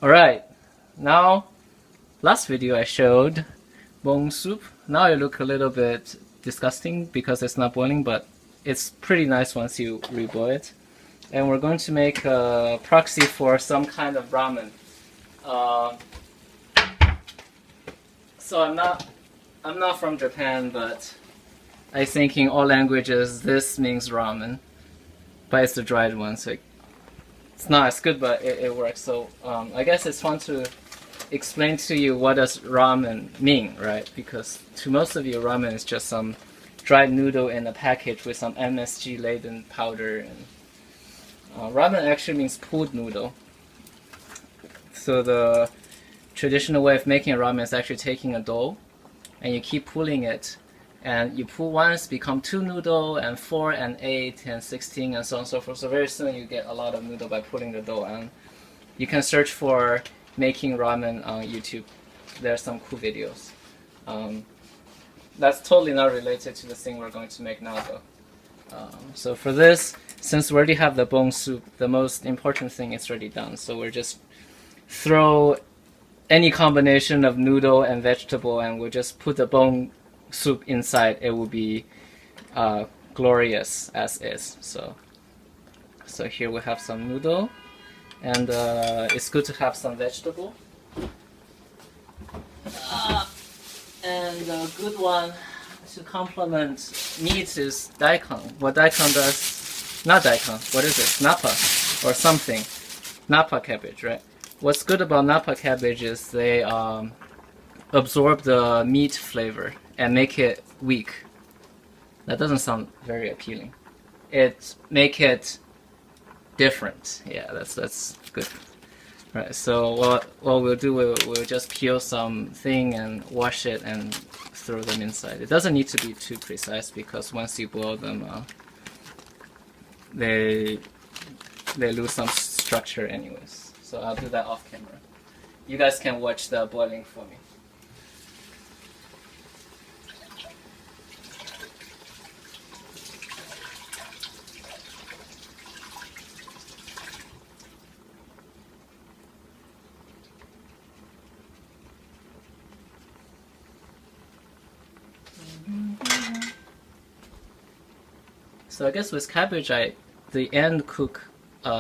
Alright, now last video I showed bone soup. Now it look a little bit disgusting because it's not boiling, but it's pretty nice once you reboil it. And we're going to make a proxy for some kind of ramen. So I'm not from Japan, but I think in all languages this means ramen, but it's the dried one, so it's not as good, but it works. So I guess it's fun to explain to you what does ramen mean, right? Because to most of you, ramen is just some dried noodle in a package with some MSG laden powder. And ramen actually means pooled noodle. So the traditional way of making a ramen is actually taking a dough and you keep pulling it, and you pull once, become 2 noodle, and 4 and 8 and 16 and so on and so forth. So very soon you get a lot of noodle by pulling the dough. And you can search for making ramen on YouTube. There are some cool videos. That's totally not related to the thing we're going to make now though. So for this, since we already have the bone soup, the most important thing is already done. So we're just throw any combination of noodle and vegetable, and we'll just put the bone soup inside. It will be glorious as is. So here we have some noodle, and it's good to have some vegetable. And a good one to complement meat is daikon. What daikon does, not daikon, what is it? Nappa or something. Nappa cabbage, right? What's good about nappa cabbage is they absorb the meat flavor and make it weak. That doesn't sound very appealing. It make it different. Yeah, that's good. Right. So what we'll do, we'll just peel something and wash it and throw them inside. It doesn't need to be too precise because once you boil them, they lose some structure anyways. So I'll do that off camera. You guys can watch the boiling for me. So I guess with cabbage, the end cook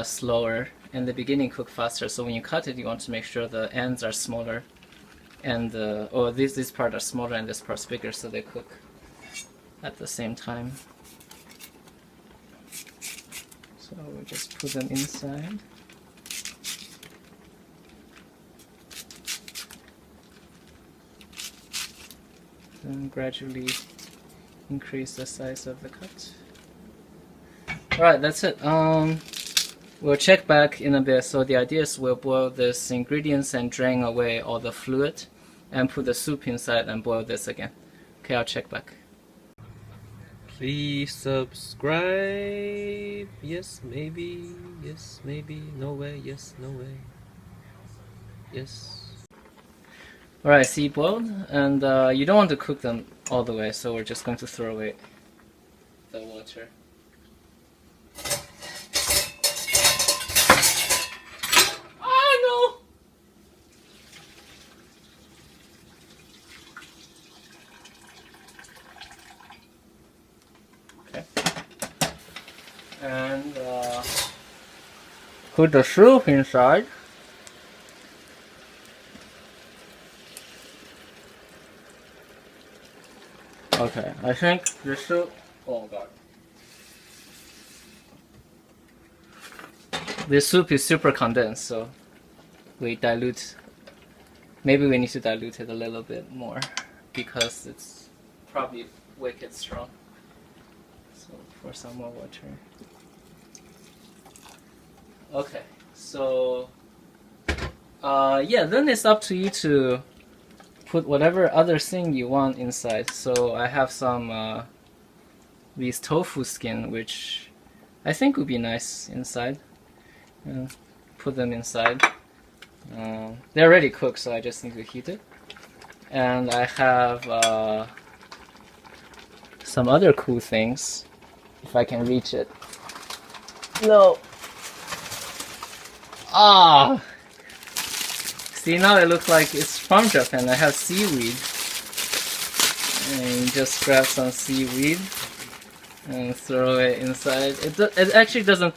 slower and the beginning cook faster. So when you cut it, you want to make sure the ends are smaller, and this part are smaller and this part's bigger, so they cook at the same time. So we just put them inside. And gradually increase the size of the cut. Alright, that's it. We'll check back in a bit. So the idea is we'll boil these ingredients and drain away all the fluid and put the soup inside and boil this again. Okay, I'll check back. Please subscribe. Yes, maybe. Yes, maybe. No way. Yes, no way. Yes. Alright, see, boiled, and you don't want to cook them all the way, so we're just going to throw away the water. Oh no! Okay. And put the soup inside. Okay, I think the soup, oh god. This soup is super condensed, so maybe we need to dilute it a little bit more because it's probably wicked strong. So pour some more water. Okay, so yeah, then it's up to you to put whatever other thing you want inside. So I have some these tofu skin, which I think would be nice inside. Put them inside. They're already cooked, so I just need to heat it. And I have some other cool things, if I can reach it. No. Ah! See, now it looks like it's from Japan. I have seaweed. And just grab some seaweed and throw it inside. It actually doesn't...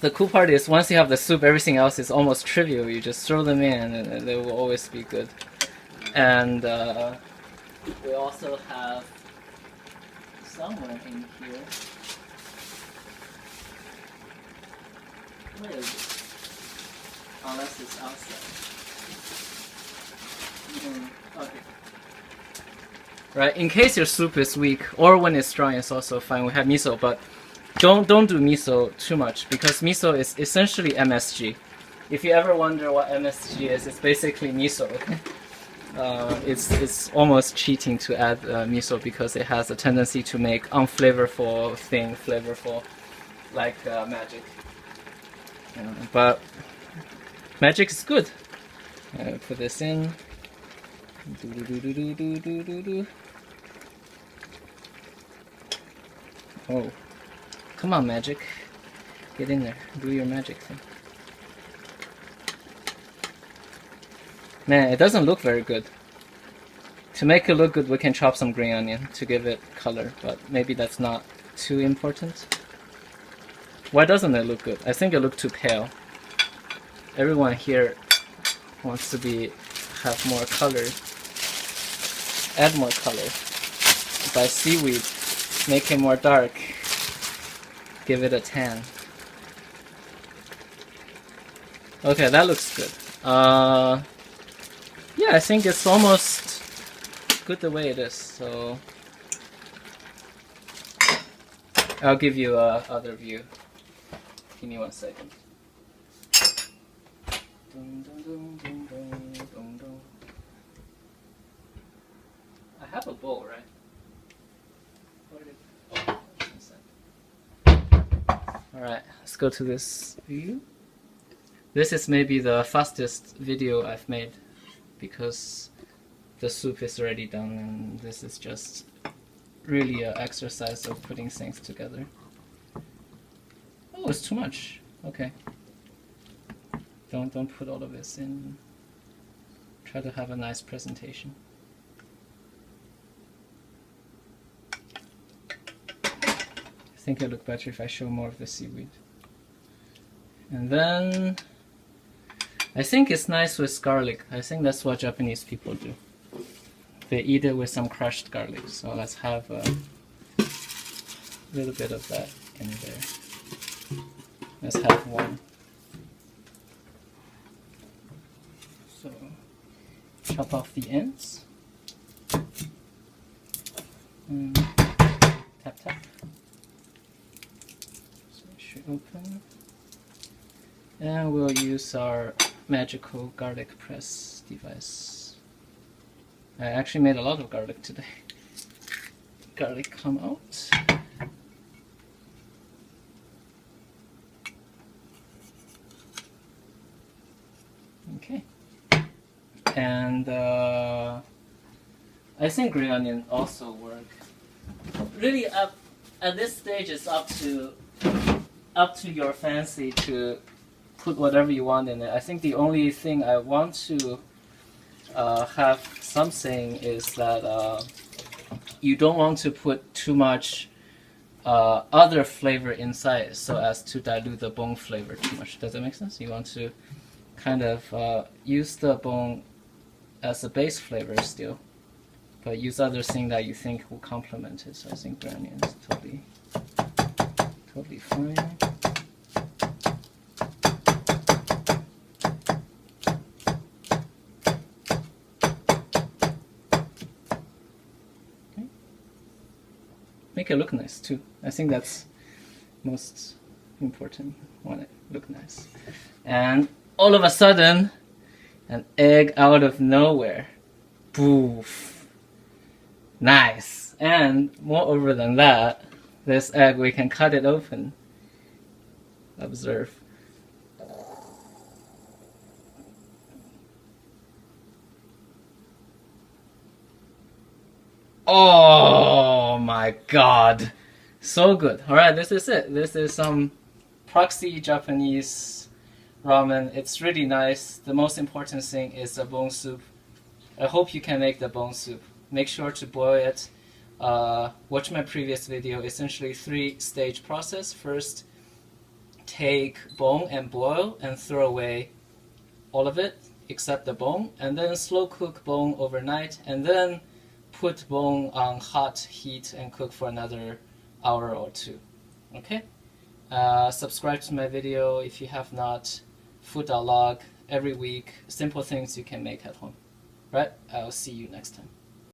The cool part is once you have the soup, everything else is almost trivial. You just throw them in and they will always be good. And we also have somewhere in here. Where is it? Unless it's outside. Okay. Right, in case your soup is weak, or when it's strong, it's also fine. We have miso, but don't do miso too much because miso is essentially MSG. If you ever wonder what MSG is, it's basically miso. It's almost cheating to add miso because it has a tendency to make unflavorful thing flavorful, like magic. But magic is good. Put this in. Oh, come on, magic. Get in there. Do your magic thing. Man, it doesn't look very good. To make it look good, we can chop some green onion to give it color, but maybe that's not too important. Why doesn't it look good? I think it looked too pale. Everyone here wants to have more color. Add more color. By seaweed, make it more dark. Give it a tan. Okay, that looks good. Yeah, I think it's almost good the way it is, so I'll give you a other view. Give me 1 second. I have a bowl, right? Alright, let's go to this view. This is maybe the fastest video I've made because the soup is already done and this is just really an exercise of putting things together. Oh, it's too much. Okay. Don't put all of this in. Try to have a nice presentation. I think it'll look better if I show more of the seaweed. And then I think it's nice with garlic. I think that's what Japanese people do. They eat it with some crushed garlic. So let's have a little bit of that in there. Let's have one. So chop off the ends. And tap tap. So it should open. And we'll use our magical garlic press device. I actually made a lot of garlic today. Garlic come out. Okay. And I think green onion also work. Really, at this stage, it's up to your fancy to put whatever you want in it. I think the only thing I want to have some saying is that you don't want to put too much other flavor inside so as to dilute the bone flavor too much. Does that make sense? You want to kind of use the bone as a base flavor still, but use other things that you think will complement it. So I think green onion is totally fine. Make it look nice too. I think that's most important. Want it look nice. And all of a sudden, an egg out of nowhere. Boof. Nice. And moreover than that, this egg, we can cut it open. Observe. Oh my god. So good. Alright, this is it. This is some proxy Japanese ramen. It's really nice. The most important thing is the bone soup. I hope you can make the bone soup. Make sure to boil it. Watch my previous video, essentially 3-stage process. First, take bone and boil and throw away all of it except the bone, and then slow cook bone overnight, and then put bone on hot heat and cook for another hour or 2. Okay? Subscribe to my video if you have not. Food.log every week. Simple things you can make at home. Right? I'll see you next time.